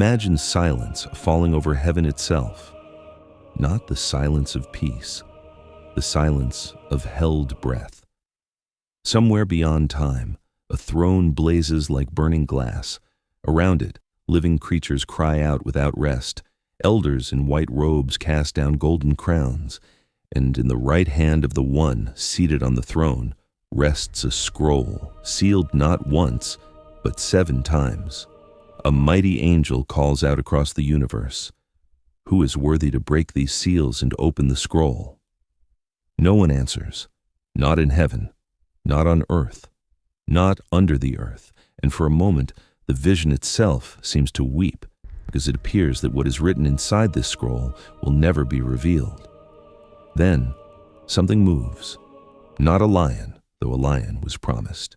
Imagine silence falling over heaven itself, not the silence of peace, the silence of held breath. Somewhere beyond time, a throne blazes like burning glass. Around it, living creatures cry out without rest. Elders in white robes cast down golden crowns, and in the right hand of the one seated on the throne rests a scroll, sealed not once, but 7 times. A mighty angel calls out across the universe, "Who is worthy to break these seals and open the scroll?" No one answers, not in heaven, not on earth, not under the earth, and for a moment the vision itself seems to weep, because it appears that what is written inside this scroll will never be revealed. Then something moves, not a lion, though a lion was promised.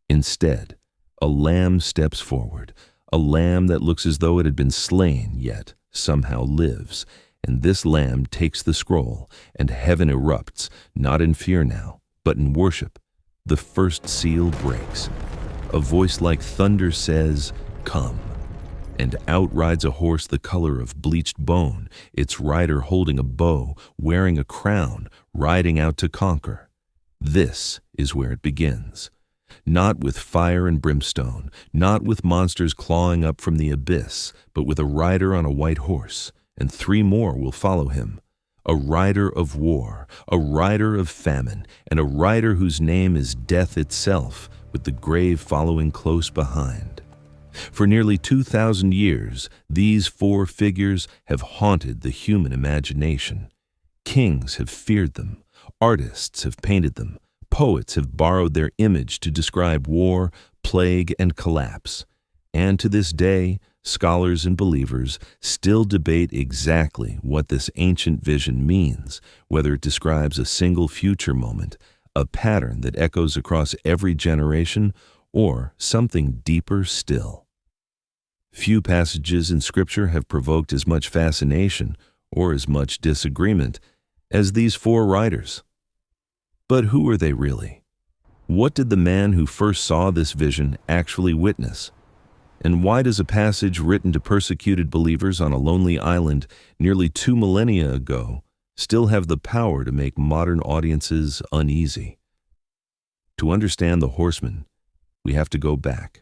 Instead, a lamb steps forward, a lamb that looks as though it had been slain, yet somehow lives. And this lamb takes the scroll, and heaven erupts, not in fear now, but in worship. The first seal breaks. A voice like thunder says, "Come." And out rides a horse the color of bleached bone, its rider holding a bow, wearing a crown, riding out to conquer. This is where it begins. Not with fire and brimstone, not with monsters clawing up from the abyss, but with a rider on a white horse, and 3 more will follow him. A rider of war, a rider of famine, and a rider whose name is death itself, with the grave following close behind. For nearly 2,000 years, these 4 figures have haunted the human imagination. Kings have feared them, artists have painted them, poets have borrowed their image to describe war, plague, and collapse. And to this day, scholars and believers still debate exactly what this ancient vision means, whether it describes a single future moment, a pattern that echoes across every generation, or something deeper still. Few passages in Scripture have provoked as much fascination or as much disagreement as these 4 riders. But who are they really? What did the man who first saw this vision actually witness? And why does a passage written to persecuted believers on a lonely island nearly 2 millennia ago still have the power to make modern audiences uneasy? To understand the horsemen, we have to go back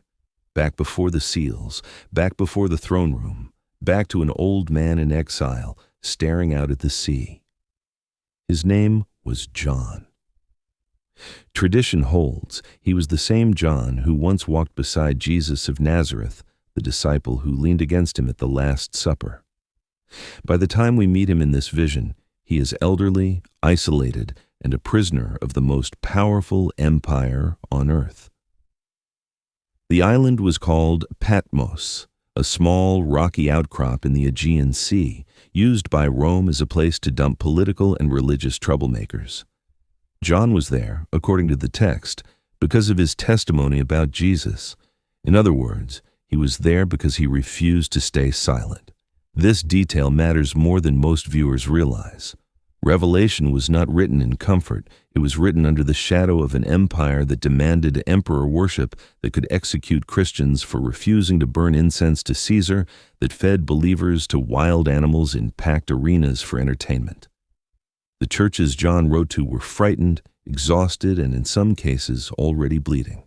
before the seals, back before the throne room, back to an old man in exile staring out at the sea. His name was John. Tradition holds he was the same John who once walked beside Jesus of Nazareth, the disciple who leaned against him at the Last Supper. By the time we meet him in this vision, he is elderly, isolated, and a prisoner of the most powerful empire on earth. The island was called Patmos, a small rocky outcrop in the Aegean Sea, used by Rome as a place to dump political and religious troublemakers. John was there, according to the text, because of his testimony about Jesus. In other words, he was there because he refused to stay silent. This detail matters more than most viewers realize. Revelation was not written in comfort. It was written under the shadow of an empire that demanded emperor worship, that could execute Christians for refusing to burn incense to Caesar, that fed believers to wild animals in packed arenas for entertainment. The churches John wrote to were frightened, exhausted, and in some cases already bleeding.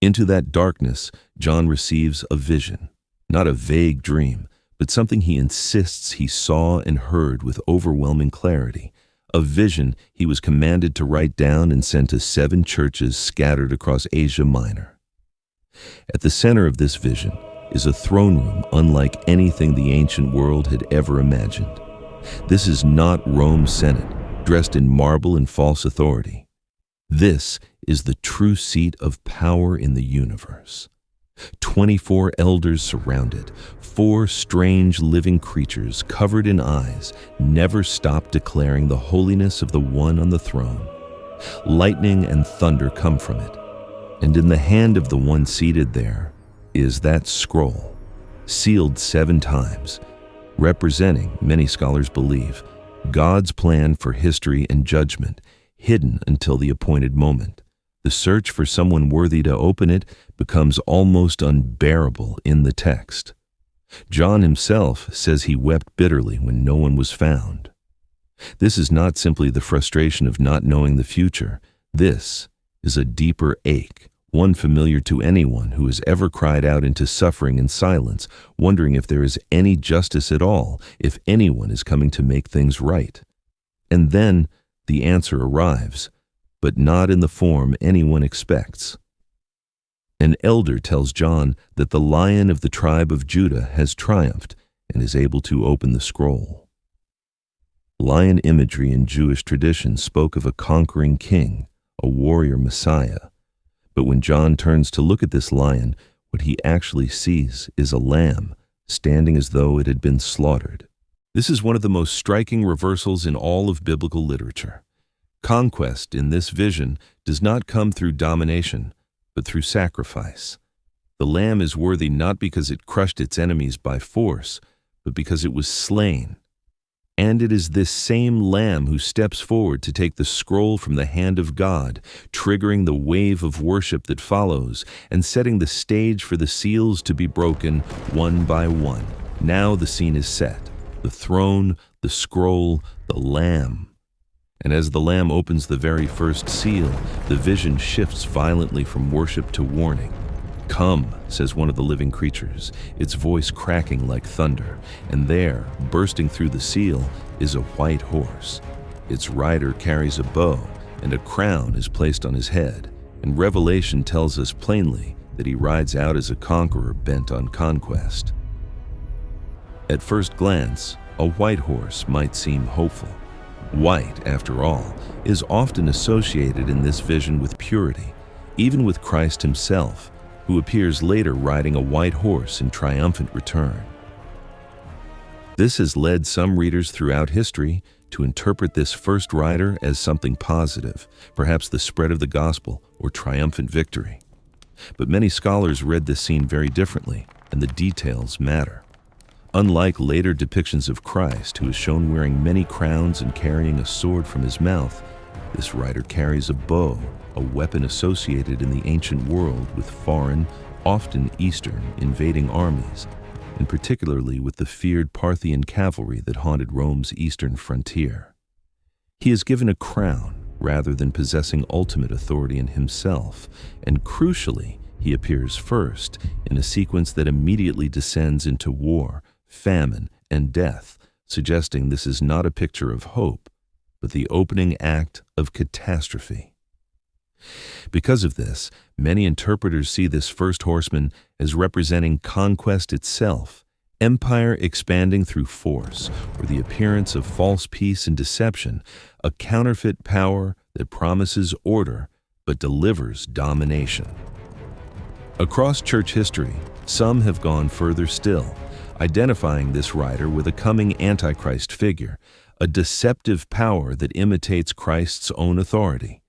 Into that darkness, John receives a vision, not a vague dream, but something he insists he saw and heard with overwhelming clarity, a vision he was commanded to write down and send to 7 churches scattered across Asia Minor. At the center of this vision is a throne room unlike anything the ancient world had ever imagined. This is not Rome's Senate, dressed in marble and false authority. This is the true seat of power in the universe. 24 elders surround it. 4 strange living creatures covered in eyes never stop declaring the holiness of the one on the throne. Lightning and thunder come from it, and in the hand of the one seated there is that scroll, sealed 7 times, representing, many scholars believe, God's plan for history and judgment, hidden until the appointed moment. The search for someone worthy to open it becomes almost unbearable in the text. John himself says he wept bitterly when no one was found. This is not simply the frustration of not knowing the future. This is a deeper ache, one familiar to anyone who has ever cried out into suffering in silence, wondering if there is any justice at all, if anyone is coming to make things right. And then the answer arrives, but not in the form anyone expects. An elder tells John that the Lion of the tribe of Judah has triumphed and is able to open the scroll. Lion imagery in Jewish tradition spoke of a conquering king, a warrior Messiah. But when John turns to look at this lion, what he actually sees is a lamb, standing as though it had been slaughtered. This is one of the most striking reversals in all of biblical literature. Conquest in this vision does not come through domination, but through sacrifice. The lamb is worthy not because it crushed its enemies by force, but because it was slain. And it is this same lamb who steps forward to take the scroll from the hand of God, triggering the wave of worship that follows and setting the stage for the seals to be broken one by one. Now the scene is set. The throne, the scroll, the lamb. And as the lamb opens the very first seal, the vision shifts violently from worship to warning. "Come," says one of the living creatures, its voice cracking like thunder, and there, bursting through the seal, is a white horse. Its rider carries a bow, and a crown is placed on his head, and Revelation tells us plainly that he rides out as a conqueror bent on conquest. At first glance, a white horse might seem hopeful. White, after all, is often associated in this vision with purity, even with Christ himself, who appears later riding a white horse in triumphant return. This has led some readers throughout history to interpret this first rider as something positive, perhaps the spread of the gospel or triumphant victory. But many scholars read this scene very differently, and the details matter. Unlike later depictions of Christ, who is shown wearing many crowns and carrying a sword from his mouth, this rider carries a bow, a weapon associated in the ancient world with foreign, often Eastern, invading armies, and particularly with the feared Parthian cavalry that haunted Rome's eastern frontier. He is given a crown rather than possessing ultimate authority in himself, and crucially, he appears first in a sequence that immediately descends into war, famine, and death, suggesting this is not a picture of hope, but the opening act of catastrophe. Because of this, many interpreters see this first horseman as representing conquest itself, empire expanding through force, or the appearance of false peace and deception, a counterfeit power that promises order but delivers domination. Across church history, some have gone further still, identifying this rider with a coming Antichrist figure, a deceptive power that imitates Christ's own authority.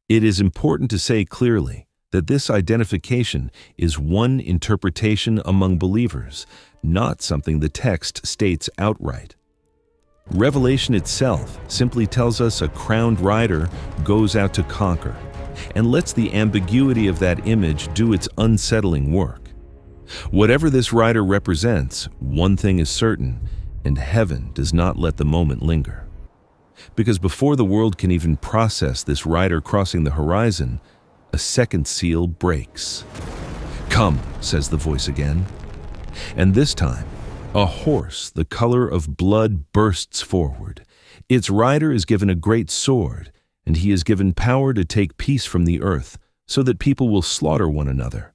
It is important to say clearly that this identification is one interpretation among believers, not something the text states outright. Revelation itself simply tells us a crowned rider goes out to conquer, and lets the ambiguity of that image do its unsettling work. Whatever this rider represents, one thing is certain, and heaven does not let the moment linger. Because before the world can even process this rider crossing the horizon, a second seal breaks. "Come," says the voice again. And this time, a horse the color of blood bursts forward. Its rider is given a great sword, and he is given power to take peace from the earth, so that people will slaughter one another.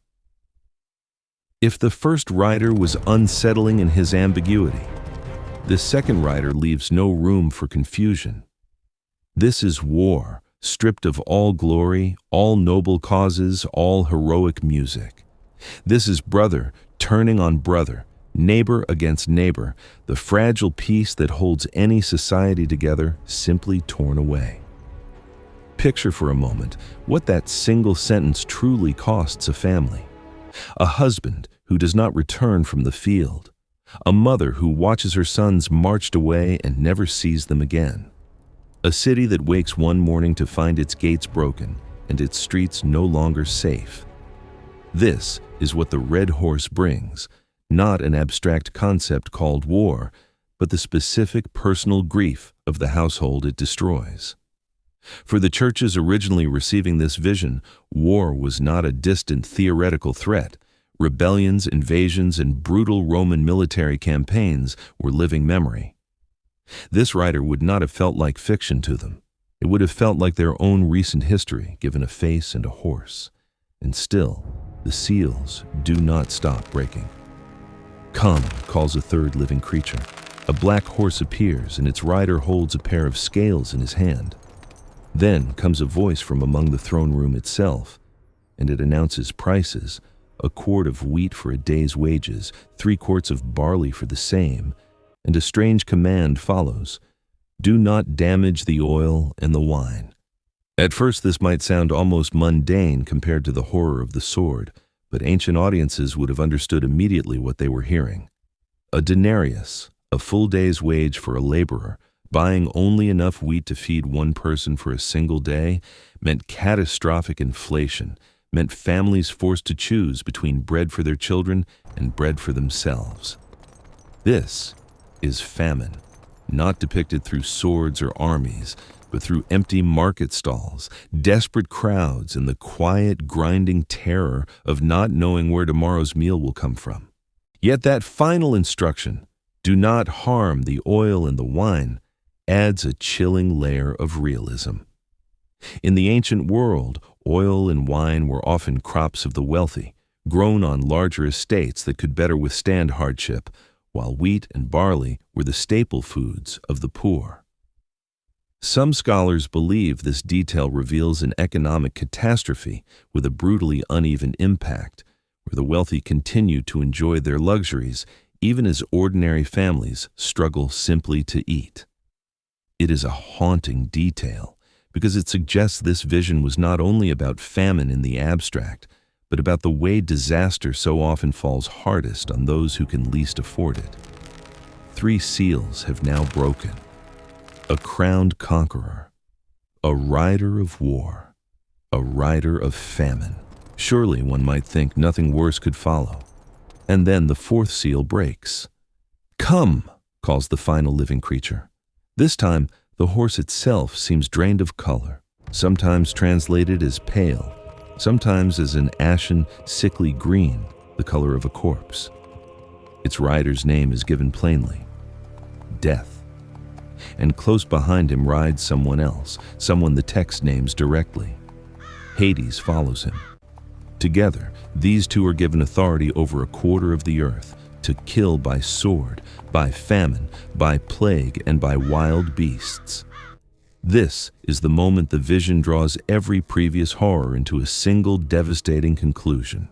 If the first rider was unsettling in his ambiguity, the second rider leaves no room for confusion. This is war, stripped of all glory, all noble causes, all heroic music. This is brother turning on brother, neighbor against neighbor, the fragile peace that holds any society together simply torn away. Picture for a moment what that single sentence truly costs a family. A husband who does not return from the field. A mother who watches her sons marched away and never sees them again. A city that wakes one morning to find its gates broken and its streets no longer safe. This is what the red horse brings, not an abstract concept called war, but the specific personal grief of the household it destroys. For the churches originally receiving this vision, war was not a distant theoretical threat. Rebellions, invasions, and brutal Roman military campaigns were living memory. This writer would not have felt like fiction to them. It would have felt like their own recent history given a face and a horse. And still, the seals do not stop breaking. "Come," calls a third living creature. A black horse appears, and its rider holds a pair of scales in his hand. Then comes a voice from among the throne room itself, and it announces prices: a quart of wheat for a day's wages, 3 quarts of barley for the same, and a strange command follows: do not damage the oil and the wine. At first this might sound almost mundane compared to the horror of the sword, but ancient audiences would have understood immediately what they were hearing. A denarius, a full day's wage for a laborer, buying only enough wheat to feed one person for a single day, meant catastrophic inflation, meant families forced to choose between bread for their children and bread for themselves. This is famine, not depicted through swords or armies, but through empty market stalls, desperate crowds, and the quiet, grinding terror of not knowing where tomorrow's meal will come from. Yet that final instruction, do not harm the oil and the wine, adds a chilling layer of realism. In the ancient world, oil and wine were often crops of the wealthy, grown on larger estates that could better withstand hardship, while wheat and barley were the staple foods of the poor. Some scholars believe this detail reveals an economic catastrophe with a brutally uneven impact, where the wealthy continue to enjoy their luxuries even as ordinary families struggle simply to eat. It is a haunting detail because it suggests this vision was not only about famine in the abstract, but about the way disaster so often falls hardest on those who can least afford it. 3 seals have now broken. A crowned conqueror, a rider of war, a rider of famine. Surely one might think nothing worse could follow. And then the 4th seal breaks. "Come," calls the final living creature. This time, the horse itself seems drained of color, sometimes translated as pale, sometimes as an ashen, sickly green, the color of a corpse. Its rider's name is given plainly: Death. And close behind him rides someone else, someone the text names directly. Hades follows him. Together, these two are given authority over a quarter of the earth, to kill by sword, by famine, by plague, and by wild beasts. This is the moment the vision draws every previous horror into a single devastating conclusion: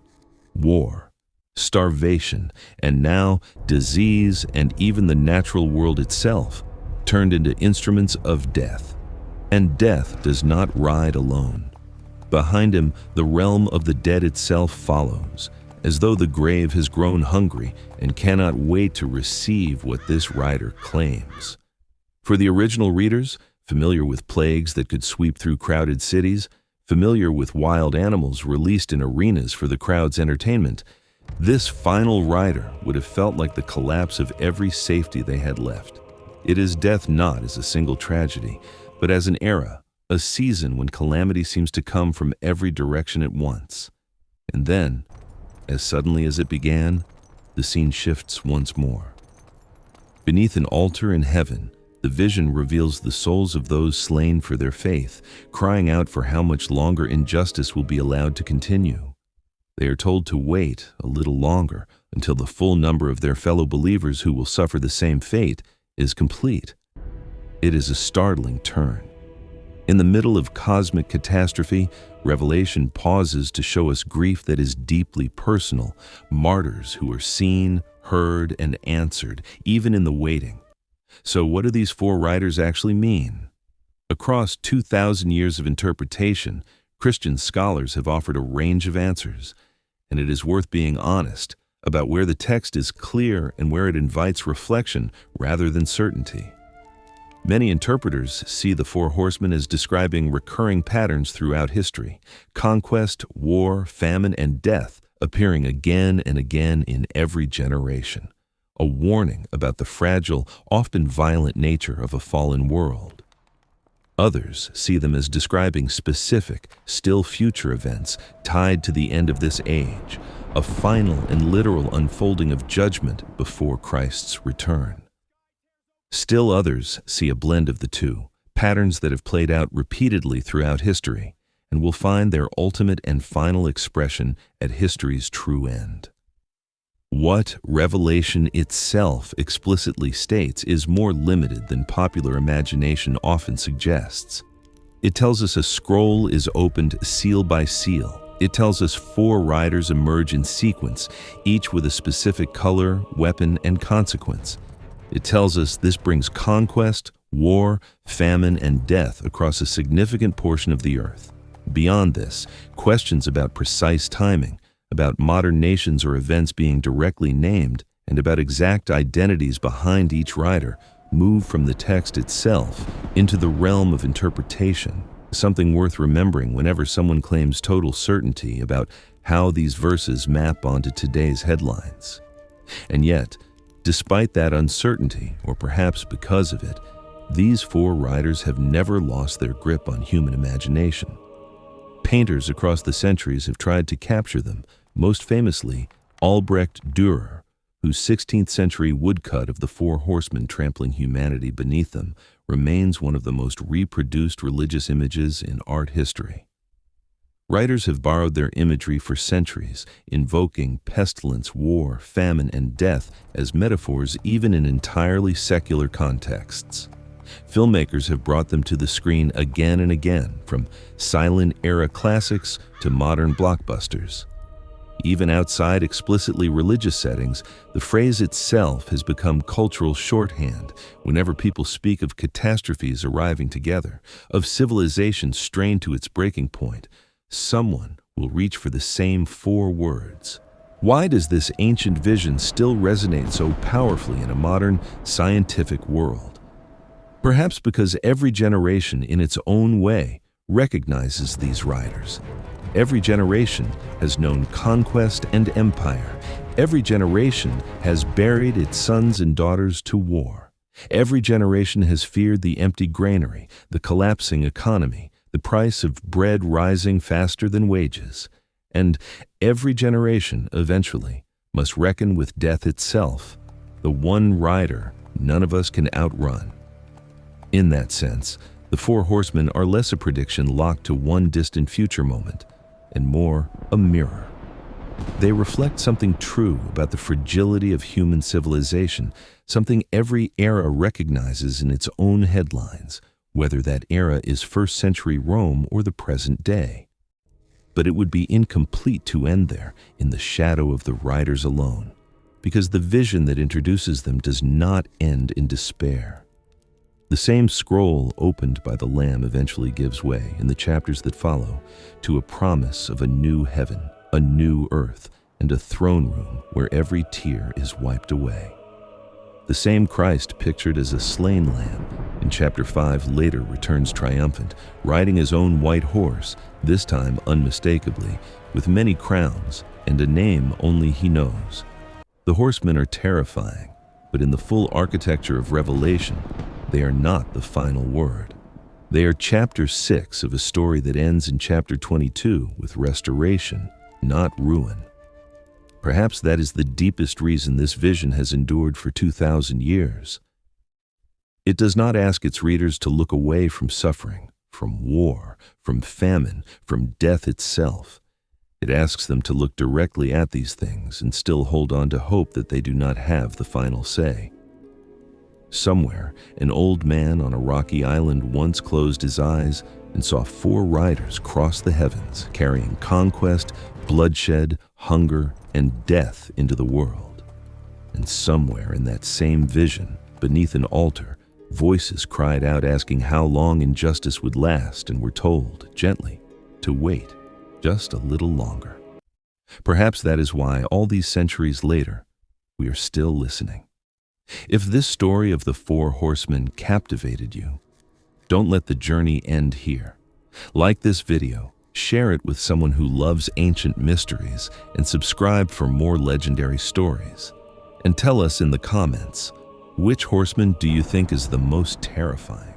war, starvation, and now disease, and even the natural world itself turned into instruments of death. And death does not ride alone. Behind him, the realm of the dead itself follows, as though the grave has grown hungry and cannot wait to receive what this rider claims. For the original readers, familiar with plagues that could sweep through crowded cities, familiar with wild animals released in arenas for the crowd's entertainment, this final rider would have felt like the collapse of every safety they had left. It is death not as a single tragedy, but as an era, a season when calamity seems to come from every direction at once. And then, as suddenly as it began, the scene shifts once more. Beneath an altar in heaven, the vision reveals the souls of those slain for their faith, crying out for how much longer injustice will be allowed to continue. They are told to wait a little longer until the full number of their fellow believers who will suffer the same fate is complete. It is a startling turn. In the middle of cosmic catastrophe, Revelation pauses to show us grief that is deeply personal, martyrs who are seen, heard, and answered, even in the waiting. So what do these 4 riders actually mean? Across 2,000 years of interpretation, Christian scholars have offered a range of answers, and it is worth being honest about where the text is clear and where it invites reflection rather than certainty. Many interpreters see the 4 horsemen as describing recurring patterns throughout history: conquest, war, famine, and death, appearing again and again in every generation, a warning about the fragile, often violent nature of a fallen world. Others see them as describing specific, still future events tied to the end of this age, a final and literal unfolding of judgment before Christ's return. Still others see a blend of the two, patterns that have played out repeatedly throughout history, and will find their ultimate and final expression at history's true end. What Revelation itself explicitly states is more limited than popular imagination often suggests. It tells us a scroll is opened seal by seal. It tells us 4 riders emerge in sequence, each with a specific color, weapon, and consequence. It tells us this brings conquest, war, famine, and death across a significant portion of the earth. Beyond this, questions about precise timing, about modern nations or events being directly named, and about exact identities behind each rider move from the text itself into the realm of interpretation, something worth remembering whenever someone claims total certainty about how these verses map onto today's headlines. And yet, despite that uncertainty, or perhaps because of it, these 4 riders have never lost their grip on human imagination. Painters across the centuries have tried to capture them, most famously Albrecht Dürer, whose 16th century woodcut of the Four Horsemen trampling humanity beneath them remains one of the most reproduced religious images in art history. Writers have borrowed their imagery for centuries, invoking pestilence, war, famine, and death as metaphors even in entirely secular contexts. Filmmakers have brought them to the screen again and again, from silent-era classics to modern blockbusters. Even outside explicitly religious settings, the phrase itself has become cultural shorthand whenever people speak of catastrophes arriving together, of civilization strained to its breaking point. Someone will reach for the same 4 words. Why does this ancient vision still resonate so powerfully in a modern, scientific world? Perhaps because every generation in its own way recognizes these riders. Every generation has known conquest and empire. Every generation has buried its sons and daughters to war. Every generation has feared the empty granary, the collapsing economy, the price of bread rising faster than wages. And every generation, eventually, must reckon with death itself, the one rider none of us can outrun. In that sense, the Four Horsemen are less a prediction locked to one distant future moment, and more a mirror. They reflect something true about the fragility of human civilization, something every era recognizes in its own headlines, whether that era is first-century Rome or the present day. But it would be incomplete to end there, in the shadow of the riders alone, because the vision that introduces them does not end in despair. The same scroll opened by the Lamb eventually gives way, in the chapters that follow, to a promise of a new heaven, a new earth, and a throne room where every tear is wiped away. The same Christ pictured as a slain lamb in chapter 5 later returns triumphant, riding his own white horse, this time unmistakably, with many crowns and a name only he knows. The horsemen are terrifying, but in the full architecture of Revelation, they are not the final word. They are chapter 6 of a story that ends in chapter 22 with restoration, not ruin. Perhaps that is the deepest reason this vision has endured for 2,000 years. It does not ask its readers to look away from suffering, from war, from famine, from death itself. It asks them to look directly at these things and still hold on to hope that they do not have the final say. Somewhere, an old man on a rocky island once closed his eyes and saw 4 riders cross the heavens, carrying conquest, bloodshed, hunger, and death into the world. And somewhere in that same vision, beneath an altar, voices cried out asking how long injustice would last, and were told, gently, to wait just a little longer. Perhaps that is why, all these centuries later, we are still listening. If this story of the Four Horsemen captivated you, don't let the journey end here. Like this video, Share it with someone who loves ancient mysteries and subscribe for more legendary stories. And tell us in the comments, which horseman do you think is the most terrifying?